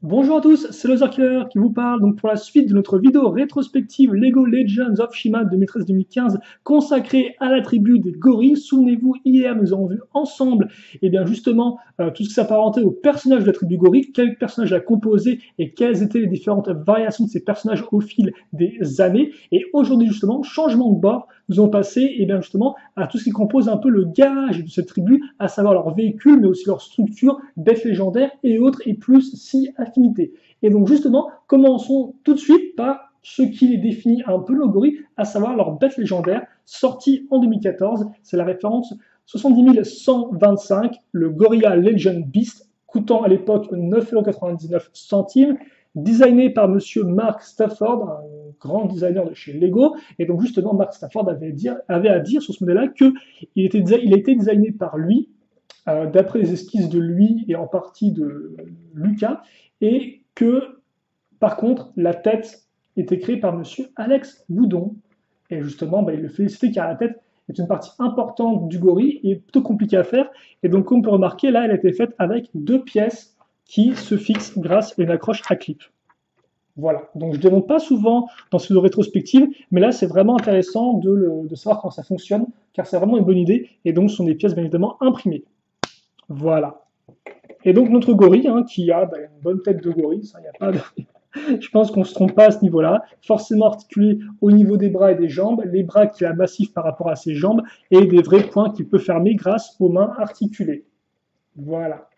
Bonjour à tous, c'est le Killer qui vous parle donc pour la suite de notre vidéo rétrospective Lego Legends of Shima 2013-2015 consacrée à la tribu des gorilles. Souvenez-vous, hier nous avons vu ensemble et bien justement tout ce qui s'apparentait aux personnages de la tribu gorille, quels personnages la composaient et quelles étaient les différentes variations de ces personnages au fil des années. Et aujourd'hui justement, changement de bord, nous allons passer et bien justement à tout ce qui compose un peu le garage de cette tribu, à savoir leurs véhicules, mais aussi leur structure, bêtes légendaires et autres, et plus si affinités. Et donc justement, commençons tout de suite par ce qui les définit un peu nos gorilles, à savoir leur bête légendaire, sortie en 2014. C'est la référence 70 125, le Gorilla Legend Beast, coûtant à l'époque 9,99 €, designé par monsieur Mark Stafford, un grand designer de chez Lego. Et donc justement, Mark Stafford avait à dire sur ce modèle-là qu'il il a été designé par lui, d'après les esquisses de lui et en partie de Lucas, et que par contre la tête était créée par monsieur Alex Boudon. Et justement, il le félicitait car la tête est une partie importante du gorille et plutôt compliquée à faire. Et donc, comme on peut remarquer, là, elle a été faite avec deux pièces qui se fixent grâce à une accroche à clip. Voilà, donc je ne démontre pas souvent dans ce rétrospective, mais là c'est vraiment intéressant de savoir comment ça fonctionne, car c'est vraiment une bonne idée, et donc ce sont des pièces bien évidemment imprimées. Voilà. Et donc notre gorille, qui a une bonne tête de gorille, ça, y a pas de... je pense qu'on ne se trompe pas à ce niveau-là, forcément articulé au niveau des bras et des jambes, les bras qui a massifs par rapport à ses jambes, et des vrais poings qu'il peut fermer grâce aux mains articulées. Voilà.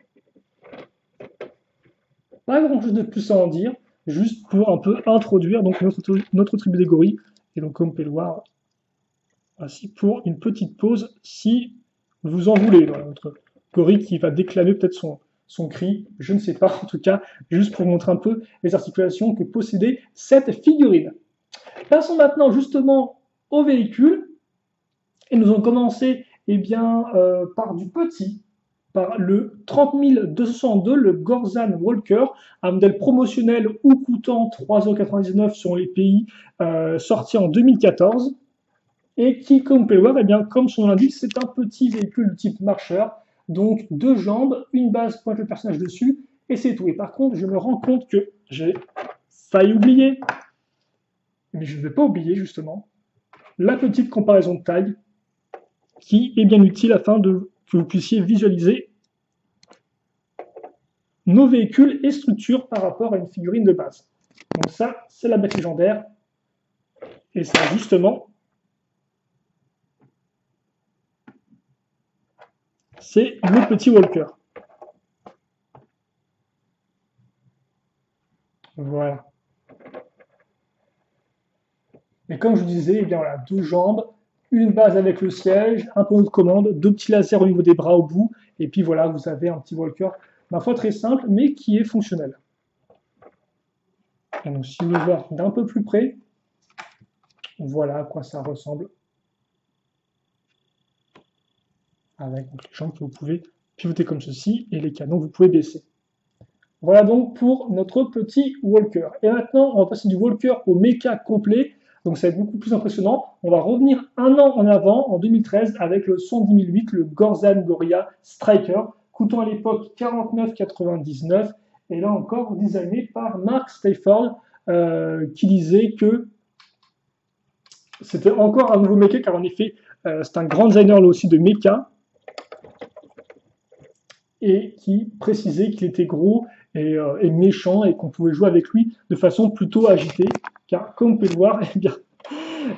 Pas grand-chose de plus à en dire, juste pour un peu introduire donc notre tribu des gorilles. Et donc, comme vous pouvez le voir, voici pour une petite pause, si vous en voulez, dans notre gorille qui va déclamer peut-être son cri, je ne sais pas, en tout cas, juste pour montrer un peu les articulations que possédait cette figurine. Passons maintenant justement au véhicule, et nous allons commencer par du petit, par le 30262, le Gorzan Walker, un modèle promotionnel ou coûtant 3,99 € sur les pays, sorti en 2014, et qui, comme vous pouvez le voir, comme son nom l'indique, c'est un petit véhicule de type marcheur, donc deux jambes, une base pointe le personnage dessus, et c'est tout. Et par contre, je me rends compte que j'ai failli oublier, mais je ne vais pas oublier justement, la petite comparaison de taille, qui est bien utile afin que vous puissiez visualiser nos véhicules et structures par rapport à une figurine de base. Donc ça, c'est la bête légendaire. Et ça, justement, c'est le petit Walker. Voilà. Et comme je vous disais, voilà, deux jambes, une base avec le siège, un peu de commande, deux petits lasers au niveau des bras au bout, et puis voilà, vous avez un petit Walker, ma foi très simple, mais qui est fonctionnel. Et donc si vous voulez voir d'un peu plus près, voilà à quoi ça ressemble. Avec les jambes que vous pouvez pivoter comme ceci, et les canons que vous pouvez baisser. Voilà donc pour notre petit Walker. Et maintenant, on va passer du Walker au mecha complet. Donc ça va être beaucoup plus impressionnant. On va revenir un an en avant, en 2013, avec le 110 008, le Gorzan Gorilla Striker, coûtant à l'époque 49,99 €. Et là encore, designé par Mark Stafford, qui disait que c'était encore un nouveau mecha, car en effet, c'est un grand designer là aussi de mecha, et qui précisait qu'il était gros et méchant et qu'on pouvait jouer avec lui de façon plutôt agitée. Car comme vous pouvez le voir,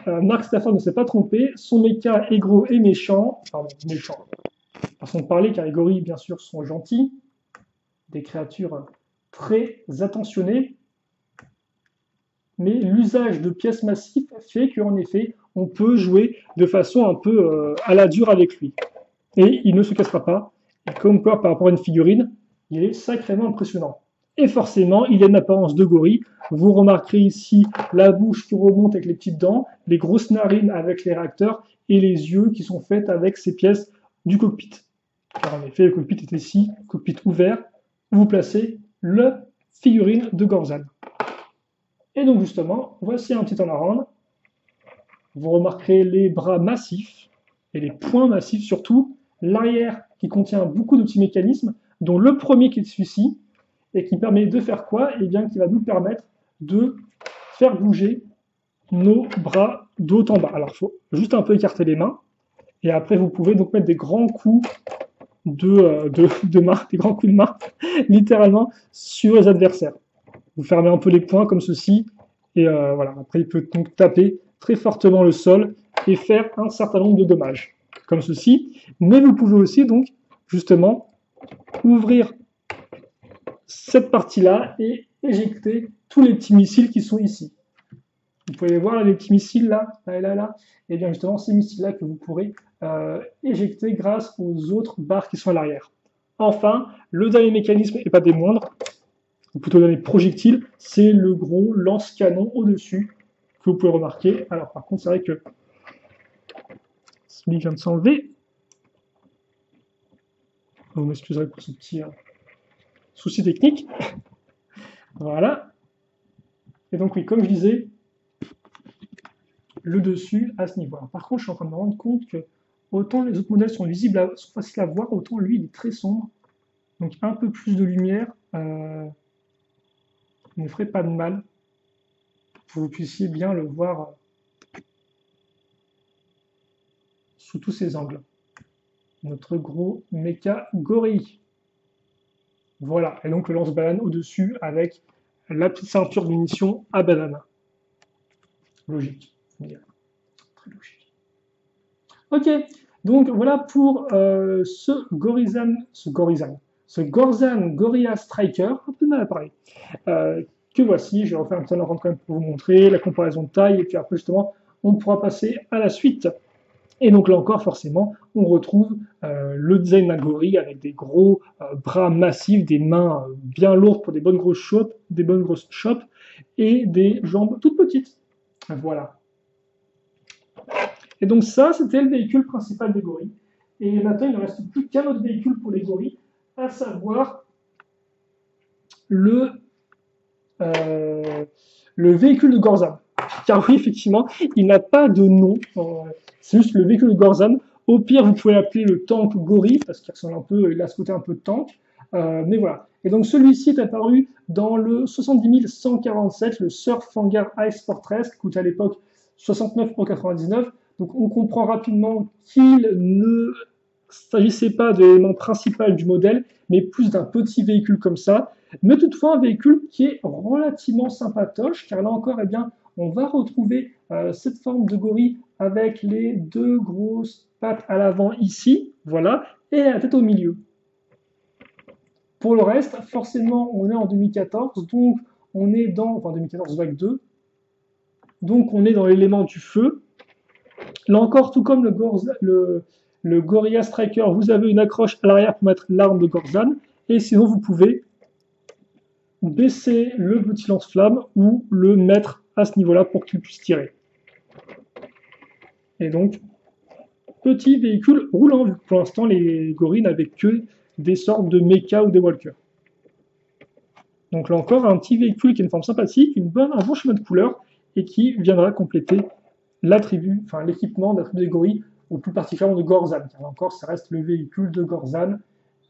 Mark Stafford ne s'est pas trompé, son mecha est gros et méchant, pardon, méchant, façon de parler, car les gorilles bien sûr sont gentils, des créatures très attentionnées, mais l'usage de pièces massives fait qu'en effet, on peut jouer de façon un peu à la dure avec lui. Et il ne se cassera pas. Et comme quoi, par rapport à une figurine, il est sacrément impressionnant. Et forcément, il a une apparence de gorille. Vous remarquerez ici la bouche qui remonte avec les petites dents, les grosses narines avec les réacteurs et les yeux qui sont faits avec ces pièces du cockpit. Car en effet, le cockpit est ici, cockpit ouvert, où vous placez le figurine de Gorzan. Et donc justement, voici un petit en around. Vous remarquerez les bras massifs et les poings massifs surtout, l'arrière qui contient beaucoup de petits mécanismes, dont le premier qui est celui-ci, et qui permet de faire quoi? Eh bien, qui va nous permettre de faire bouger nos bras de haut en bas. Alors, il faut juste un peu écarter les mains, et après, vous pouvez donc mettre des grands coups de main, des grands coups de main, littéralement, sur les adversaires. Vous fermez un peu les poings comme ceci, et voilà. Après, il peut donc taper très fortement le sol et faire un certain nombre de dommages, comme ceci. Mais vous pouvez aussi, donc, justement, ouvrir cette partie-là et éjecter tous les petits missiles qui sont ici. Vous pouvez voir les petits missiles là, là et là, là. Et bien justement, ces missiles-là que vous pourrez éjecter grâce aux autres barres qui sont à l'arrière. Enfin, le dernier mécanisme, et pas des moindres, ou plutôt le dernier projectile, c'est le gros lance-canon au-dessus que vous pouvez remarquer. Alors par contre, c'est vrai que celui vient de s'enlever. Vous m'excuserez pour ce petit souci technique. Voilà. Et donc oui, comme je disais, le dessus à ce niveau. Alors, par contre, je suis en train de me rendre compte que autant les autres modèles sont visibles, sont faciles à voir, autant lui, il est très sombre. Donc un peu plus de lumière ne ferait pas de mal pour que vous puissiez bien le voir sous tous ses angles. Notre gros méca gorille. Voilà, et donc le lance-banane au-dessus avec la petite ceinture de munitions à banane. Logique. Très logique. Ok, donc voilà pour ce Gorzan Gorilla Striker, un peu mal à parler, que voici. Je vais refaire un petit temps quand même pour vous montrer la comparaison de taille, et puis après justement, on pourra passer à la suite. Et donc là encore, forcément, on retrouve le design d'un gorille avec des gros bras massifs, des mains bien lourdes pour des bonnes grosses chopes, et des jambes toutes petites. Voilà. Et donc ça, c'était le véhicule principal des gorilles. Et maintenant, il ne reste plus qu'un autre véhicule pour les gorilles, à savoir le véhicule de Gorzan. Car oui, effectivement, il n'a pas de nom. C'est juste le véhicule de Gorzan. Au pire, vous pouvez l'appeler le tank gorille, parce qu'il ressemble un peu, il a ce côté un peu tank. Mais voilà. Et donc celui-ci est apparu dans le 70 147, le Surf Hangar Ice Fortress, qui coûtait à l'époque 69,99 €. Donc on comprend rapidement qu'il ne s'agissait pas de l'élément principal du modèle, mais plus d'un petit véhicule comme ça. Mais toutefois un véhicule qui est relativement sympatoche, car là encore, eh bien, on va retrouver cette forme de gorille avec les deux grosses pattes à l'avant ici, voilà, et la tête au milieu. Pour le reste, forcément, on est en 2014, donc on est dans, enfin 2014 vague 2, donc on est dans l'élément du feu. Là encore, tout comme le Gorilla Striker, vous avez une accroche à l'arrière pour mettre l'arme de Gorzan, et sinon vous pouvez baisser le petit lance-flamme ou le mettre à ce niveau-là pour qu'il puisse tirer. Et donc, petit véhicule roulant, vu que pour l'instant les gorilles n'avaient que des sortes de mecha ou des walkers. Donc là encore, un petit véhicule qui a une forme sympathique, un bon chemin de couleur, et qui viendra compléter l'attribut, enfin l'équipement de l'attribut des gorilles, ou plus particulièrement de Gorzan, car là encore, ça reste le véhicule de Gorzan.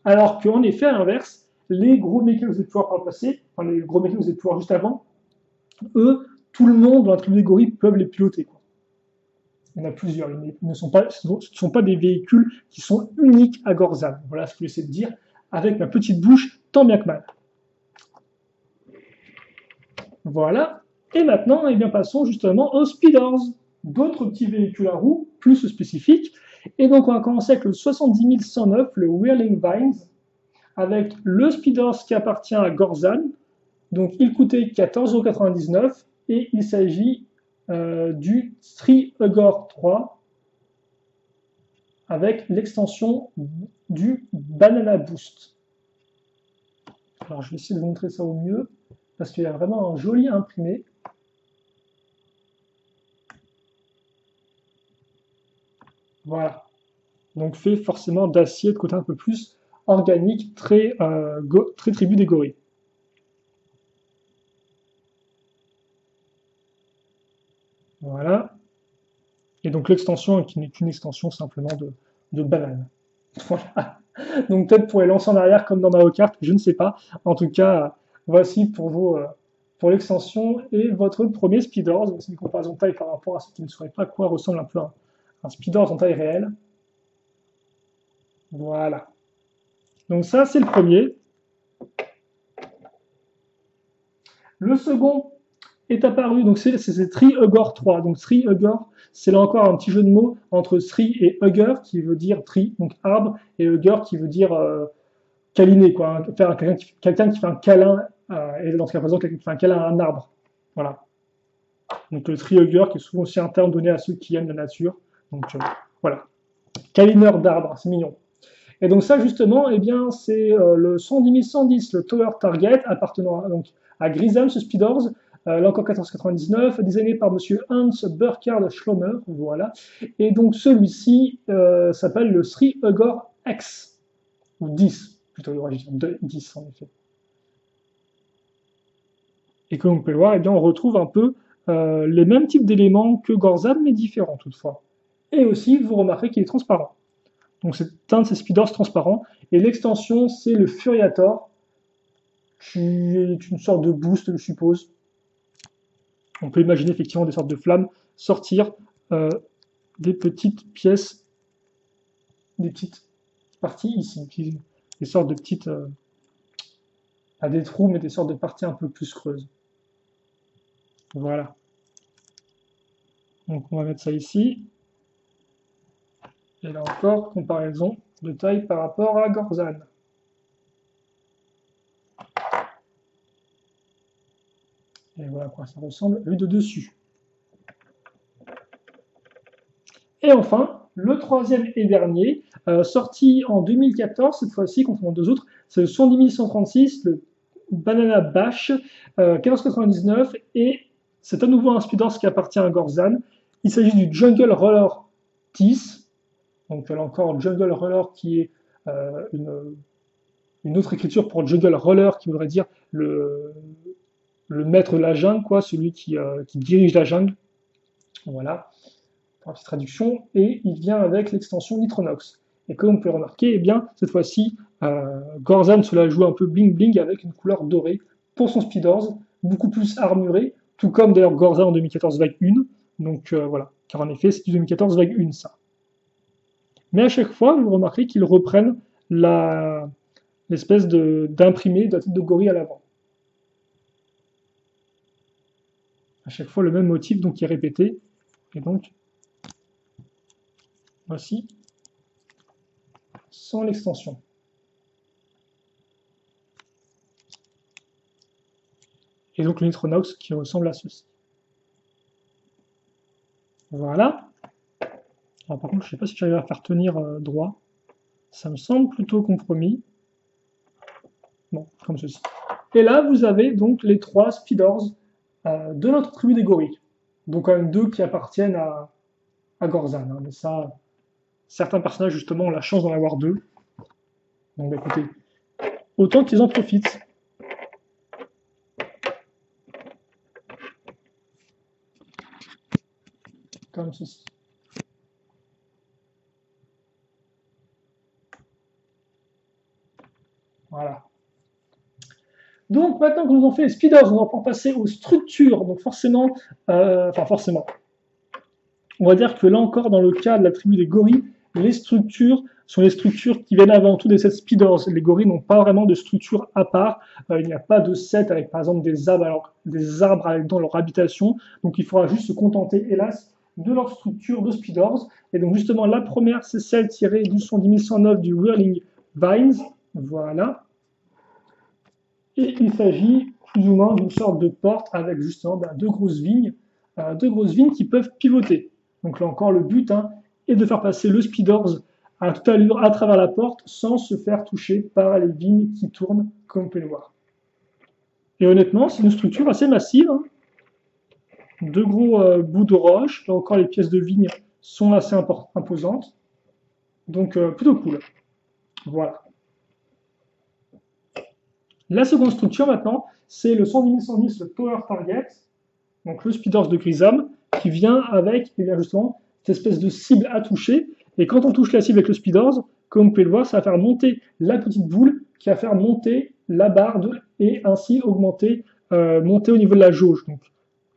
Alors qu'en effet, à l'inverse, les gros mécas que vous allez pouvoir par le passé, enfin les gros mécas que vous allez pouvoir juste avant, eux, tout le monde dans la tribu des gorilles peuvent les piloter, quoi. Il y en a plusieurs. Ce ne sont pas des véhicules qui sont uniques à Gorzan. Voilà ce que j'essaie de dire avec ma petite bouche, tant bien que mal. Voilà. Et maintenant, eh bien, passons justement aux speeders, d'autres petits véhicules à roues plus spécifiques. Et donc, on va commencer avec le 70 109, le Whirling Vines, avec le speeders qui appartient à Gorzan. Donc, il coûtait 14,99 € et il s'agit du Strihugor 3 avec l'extension du Banana Boost. Alors, je vais essayer de vous montrer ça au mieux parce qu'il y a vraiment un joli imprimé. Voilà. Donc, fait forcément d'acier de côté un peu plus organique, très tribu des gorilles. Voilà. Et donc l'extension qui n'est qu'une extension simplement de banane. Voilà. Donc peut-être pour les lancer en arrière comme dans Mario Kart, je ne sais pas. En tout cas, voici pour l'extension et votre premier Speedors. C'est une comparaison de taille par rapport à ce qui ne saurait pas à quoi ressemble un peu un Speedors en taille réelle. Voilà. Donc ça, c'est le premier. Le second est apparu, donc c'est Three Hugger 3. Donc Three Hugger, c'est là encore un petit jeu de mots entre Three et Hugger, qui veut dire tree, donc arbre, et Hugger qui veut dire câliner, quoi, hein, faire quelqu'un qui fait un câlin, et dans ce cas présent, quelqu'un qui fait un câlin à un arbre. Voilà. Donc le tree hugger, qui est souvent aussi un terme donné à ceux qui aiment la nature. Donc voilà. Câlineur d'arbres, c'est mignon. Et donc ça, justement, eh bien, c'est le 110 le Tower Target, appartenant donc à Grisam, ce Speedors, là encore 1499, designé par monsieur Hans Burkhard Schlomer, voilà. Et donc celui-ci s'appelle le Three Hugger X, ou 10, plutôt, 10 en effet. Et comme on peut le voir, eh bien, on retrouve un peu les mêmes types d'éléments que Gorzan, mais différents toutefois. Et aussi, vous remarquez qu'il est transparent. Donc c'est un de ces speeders transparents. Et l'extension, c'est le Furiator, qui est une sorte de boost, je suppose. On peut imaginer effectivement des sortes de flammes sortir des petites pièces, des petites parties ici, des sortes de petites, pas des trous, mais des sortes de parties un peu plus creuses. Voilà. Donc on va mettre ça ici. Et là encore, comparaison de taille par rapport à Gorzan. Et voilà à quoi ça ressemble vu de dessus. Et enfin, le troisième et dernier, sorti en 2014, cette fois-ci, contrairement aux deux autres, c'est le 110 le Banana Bash, 1499, et c'est à nouveau un Speedors qui appartient à Gorzan. Il s'agit du Jungle Roller 10, donc là encore Jungle Roller qui est une autre écriture pour Jungle Roller qui voudrait dire le maître de la jungle, quoi, celui qui dirige la jungle. Voilà, pour la petite traduction. Et il vient avec l'extension Nitronox. Et comme on peut le remarquer, eh bien, cette fois-ci, Gorzan se la joue un peu bling bling avec une couleur dorée pour son Speedors, beaucoup plus armuré, tout comme d'ailleurs Gorzan en 2014 vague 1. Donc voilà, car en effet, c'est du 2014 vague 1 ça. Mais à chaque fois, vous remarquez qu'ils reprennent l'espèce d'imprimé de la tête de gorille à l'avant. À chaque fois, le même motif donc, qui est répété. Et donc, voici, sans l'extension. Et donc le Nitronox qui ressemble à ceci. Voilà. Alors, par contre, je ne sais pas si j'arrive à faire tenir droit. Ça me semble plutôt compromis. Bon, comme ceci. Et là, vous avez donc les trois Speedors de notre tribu des gorilles. Donc quand même deux qui appartiennent à Gorzan. Hein. Mais ça, certains personnages, justement, ont la chance d'en avoir deux. Donc, bah, écoutez, autant qu'ils en profitent. Comme ceci. Voilà. Donc maintenant que nous avons fait les speeders, on va passer aux structures. Donc forcément, on va dire que là encore, dans le cas de la tribu des gorilles, les structures sont les structures qui viennent avant tout des sets speeders. Les gorilles n'ont pas vraiment de structure à part. Il n'y a pas de set avec par exemple des arbres dans leur habitation. Donc il faudra juste se contenter, hélas, de leur structure de speeders. Et donc justement, la première, c'est celle tirée du 110.109 du Whirling Vines. Voilà. Et il s'agit plus ou moins d'une sorte de porte avec justement deux grosses vignes qui peuvent pivoter. Donc là encore, le but est de faire passer le Speedors à toute allure à travers la porte sans se faire toucher par les vignes qui tournent, comme on peut le voir. Et honnêtement, c'est une structure assez massive. Hein. Deux gros bouts de roche. Là encore, les pièces de vigne sont assez imposantes. Donc, plutôt cool. Voilà. La seconde structure maintenant, c'est le 110 le Tower Target, donc le Speedors de Grisam, qui vient avec justement cette espèce de cible à toucher. Et quand on touche la cible avec le Speedors, comme vous pouvez le voir, ça va faire monter la petite boule qui va faire monter la barre et ainsi augmenter, monter au niveau de la jauge. Donc,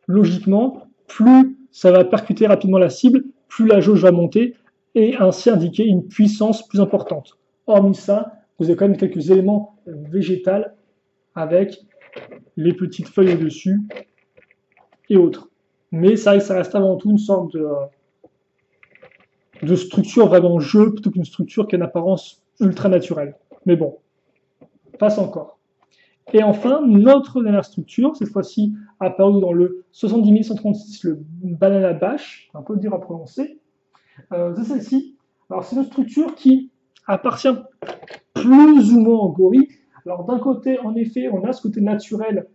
logiquement, plus ça va percuter rapidement la cible, plus la jauge va monter et ainsi indiquer une puissance plus importante. Hormis ça, vous avez quand même quelques éléments végétaux avec les petites feuilles au-dessus et autres. Mais ça reste avant tout une sorte de structure vraiment jeu plutôt qu'une structure qui a une apparence ultra naturelle. Mais bon, passe encore. Et enfin, notre dernière structure, cette fois-ci apparue dans le 70136, le Banana Bash, un peu dur à prononcer, c'est celle-ci. Alors c'est une structure qui appartient plus ou moins au gorille. Alors d'un côté, en effet, on a ce côté naturel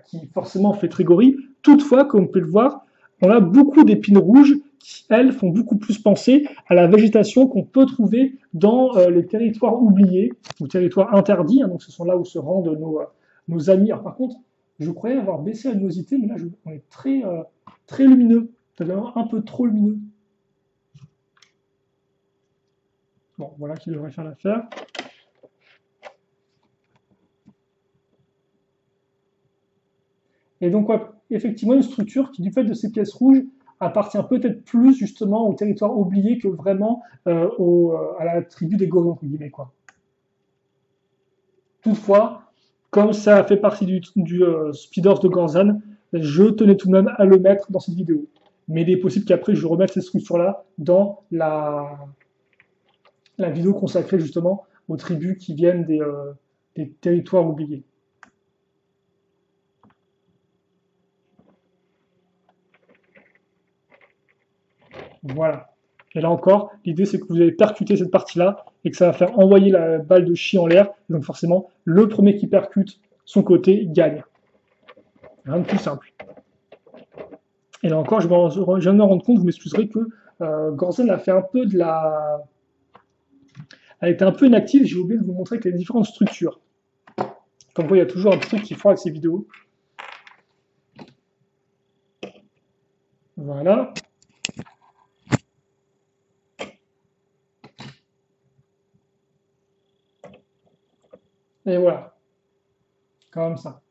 qui forcément fait très gorille. Toutefois, comme vous pouvez le voir, on a beaucoup d'épines rouges qui, elles, font beaucoup plus penser à la végétation qu'on peut trouver dans les territoires oubliés ou territoires interdits. Hein, donc ce sont là où se rendent nos amis. Alors, par contre, je croyais avoir baissé la luminosité, mais là, on est très lumineux. C'est un peu trop lumineux. Bon, voilà qui devrait faire l'affaire. Et donc, ouais, effectivement, une structure qui, du fait de ces pièces rouges, appartient peut-être plus justement au territoire oublié que vraiment à la tribu des gorilles, entre guillemets, quoi. Toutefois, comme ça fait partie du Speeders de Gorzan, je tenais tout de même à le mettre dans cette vidéo. Mais il est possible qu'après je remette ces structures-là dans la vidéo consacrée justement aux tribus qui viennent des territoires oubliés. Voilà. Et là encore, l'idée c'est que vous allez percuter cette partie-là et que ça va faire envoyer la balle de chi en l'air. Donc forcément, le premier qui percute son côté gagne. Rien de plus simple. Et là encore, je viens de me rendre compte, vous m'excuserez que Gorzan a fait un peu elle était un peu inactive, j'ai oublié de vous montrer qu'il y a différentes structures. Comme quoi, il y a toujours un petit truc qui fera avec ces vidéos. Voilà. Et voilà. Comme ça.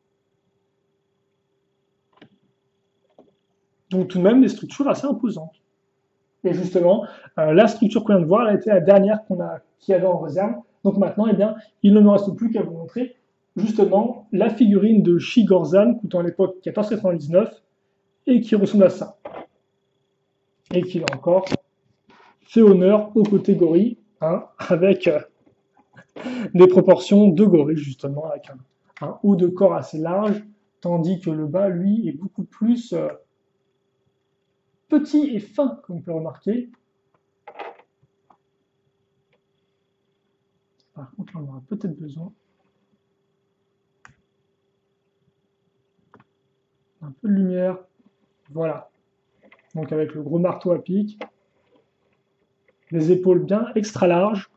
Donc tout de même des structures assez imposantes. Et justement, la structure qu'on vient de voir, elle a été la dernière qu'il y avait en réserve. Donc maintenant, eh bien, il ne me reste plus qu'à vous montrer justement la figurine de Shi Gorzan, coûtant à l'époque 14,99 et qui ressemble à ça. Et qui, là encore, fait honneur au côté gorille, hein, avec des proportions de gorille, justement, avec un haut de corps assez large, tandis que le bas, lui, est beaucoup plus petit et fin, comme on peut remarquer. Par contre, on aura peut-être besoin un peu de lumière. Voilà. Donc avec le gros marteau à pic, les épaules bien extra larges,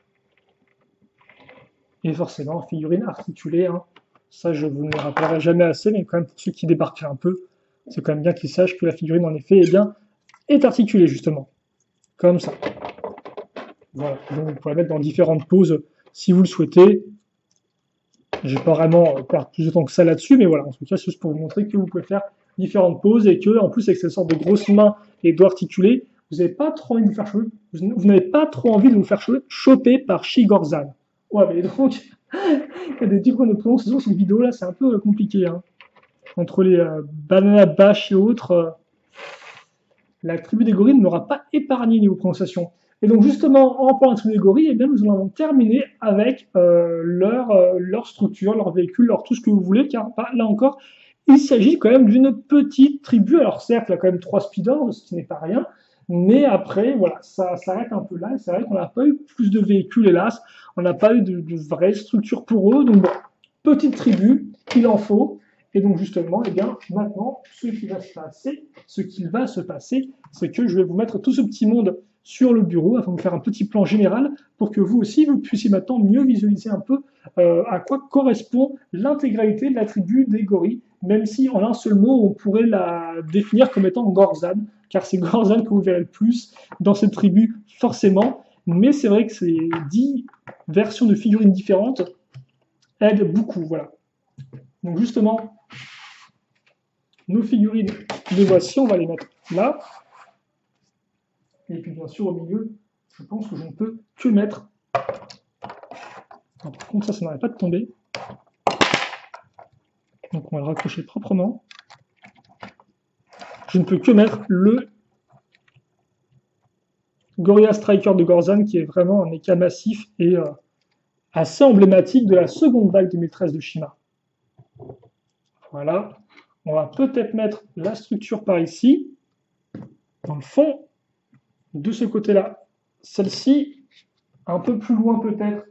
et forcément, figurine articulée. Hein. Ça, je vous ne le rappellerai jamais assez, mais quand même, pour ceux qui débarquent un peu, c'est quand même bien qu'ils sachent que la figurine, en effet, est articulée, justement. Comme ça. Voilà. Donc, vous pouvez la mettre dans différentes poses si vous le souhaitez. Je vais pas vraiment perdre plus de temps que ça là-dessus, mais voilà. En tout cas, c'est juste pour vous montrer que vous pouvez faire différentes poses et que, en plus, avec cette sorte de grosses mains et doigts articulés, vous n'avez pas trop envie de vous faire choper. Vous n'avez pas trop envie de vous faire choper par Shi Gorzan. Ouais, mais donc, il y a des types de prononciation sur cette vidéo là, c'est un peu compliqué. Hein. Entre les Banana Bash et autres, la tribu des gorilles ne m'aura pas épargné niveau prononciation. Et donc, justement, en parlant de la tribu des gorilles, eh bien, nous allons terminer avec leur structure, leur véhicule, leur tout ce que vous voulez, car là encore, il s'agit quand même d'une petite tribu. Alors, certes, il y a quand même 3 speeders, ce qui n'est pas rien. Mais après, voilà, ça s'arrête un peu là. Et c'est vrai qu'on n'a pas eu plus de véhicules, hélas. On n'a pas eu de vraie structure pour eux. Donc bon, petite tribu, il en faut. Et donc justement, eh bien, maintenant, ce qu'il va se passer, c'est que je vais vous mettre tout ce petit monde sur le bureau afin de faire un petit plan général pour que vous aussi, vous puissiez maintenant mieux visualiser un peu à quoi correspond l'intégralité de la tribu des gorilles, même si en un seul mot, on pourrait la définir comme étant Gorzan, car c'est Gorzan que vous verrez le plus dans cette tribu, forcément. mais c'est vrai que ces 10 versions de figurines différentes aident beaucoup, voilà. Donc justement, nos figurines, les voici, on va les mettre là. Et puis bien sûr, au milieu, je pense que je ne peux que mettre... Alors, par contre, ça n'arrête pas de tomber. Donc on va le raccrocher proprement. Je ne peux que mettre le Gorilla Striker de Gorzan, qui est vraiment un méca massif et assez emblématique de la seconde vague 2013 de Shima. Voilà. On va peut-être mettre la structure par ici, dans le fond, de ce côté-là. Celle-ci, un peu plus loin peut-être.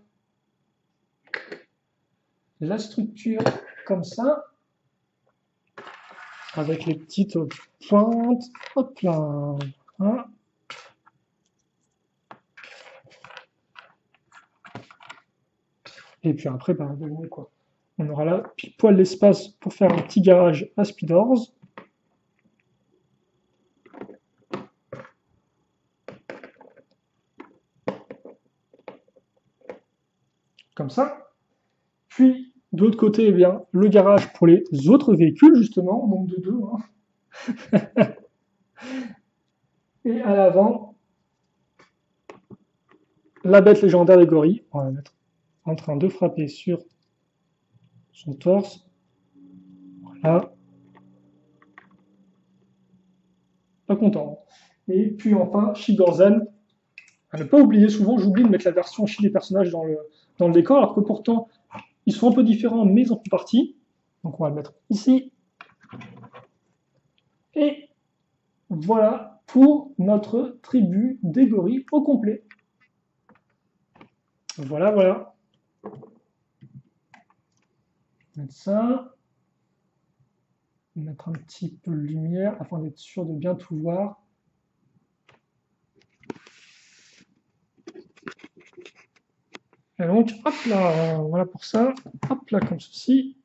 La structure comme ça, avec les petites pointes. Hop là. Hein. Et puis après, bah, quoi. On aura là pile poil l'espace pour faire un petit garage à Speedors. Comme ça. Puis, de l'autre côté, eh bien, le garage pour les autres véhicules, justement, donc de deux. Hein. Et à l'avant, la bête légendaire des gorilles. On va la mettre en train de frapper sur son torse. Voilà. Pas content. Et puis enfin, Shigorzan. À ne pas oublier, souvent j'oublie de mettre la version Shi des personnages dans le décor, alors que pourtant, ils sont un peu différents, mais ils en font partie. Donc on va le mettre ici. Et voilà pour notre tribu des gorilles au complet. Voilà, voilà. Mettre ça. Mettre un petit peu de lumière afin d'être sûr de bien tout voir. Et donc, hop là, voilà pour ça. Hop là, comme ceci.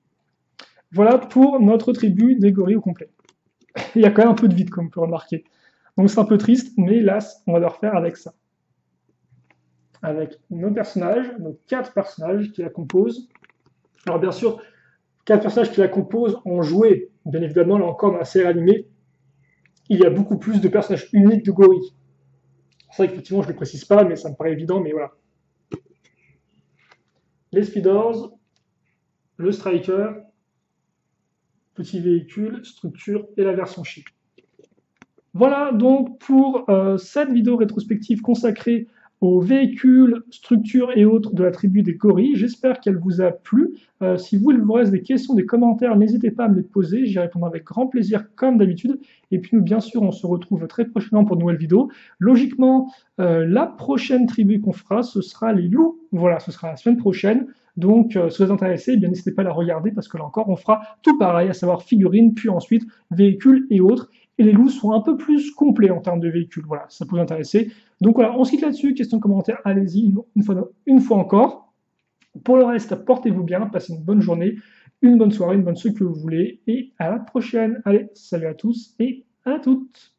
Voilà pour notre tribu des gorilles au complet. Il y a quand même un peu de vide, comme on peut remarquer. Donc c'est un peu triste, mais hélas, on va le refaire avec ça. Avec nos personnages, nos 4 personnages qui la composent. Alors bien sûr, 4 personnages qui la composent ont joué, bien évidemment, là encore, dans la série animée, il y a beaucoup plus de personnages uniques de gorilles. C'est vrai qu'effectivement, je ne le précise pas, mais ça me paraît évident, mais voilà. Les Speedors, le Striker, petit véhicule, structure et la version Shi. Voilà donc pour cette vidéo rétrospective consacrée aux véhicules, structures et autres de la tribu des gorilles. J'espère qu'elle vous a plu. Si il vous reste des questions, des commentaires, n'hésitez pas à me les poser. J'y répondrai avec grand plaisir comme d'habitude. Et puis nous, bien sûr, on se retrouve très prochainement pour de nouvelles vidéos. Logiquement, la prochaine tribu qu'on fera, ce sera les loups. Voilà, ce sera la semaine prochaine. Donc, si vous êtes intéressé, eh bien n'hésitez pas à la regarder parce que là encore, on fera tout pareil, à savoir figurines, puis ensuite véhicules et autres. Et les loups sont un peu plus complets en termes de véhicules. Voilà, ça peut vous intéresser. Donc voilà, on se quitte là-dessus. Questions, commentaires, allez-y une fois encore. Pour le reste, portez-vous bien, passez une bonne journée, une bonne soirée, une bonne ce que vous voulez. Et à la prochaine. Allez, salut à tous et à toutes.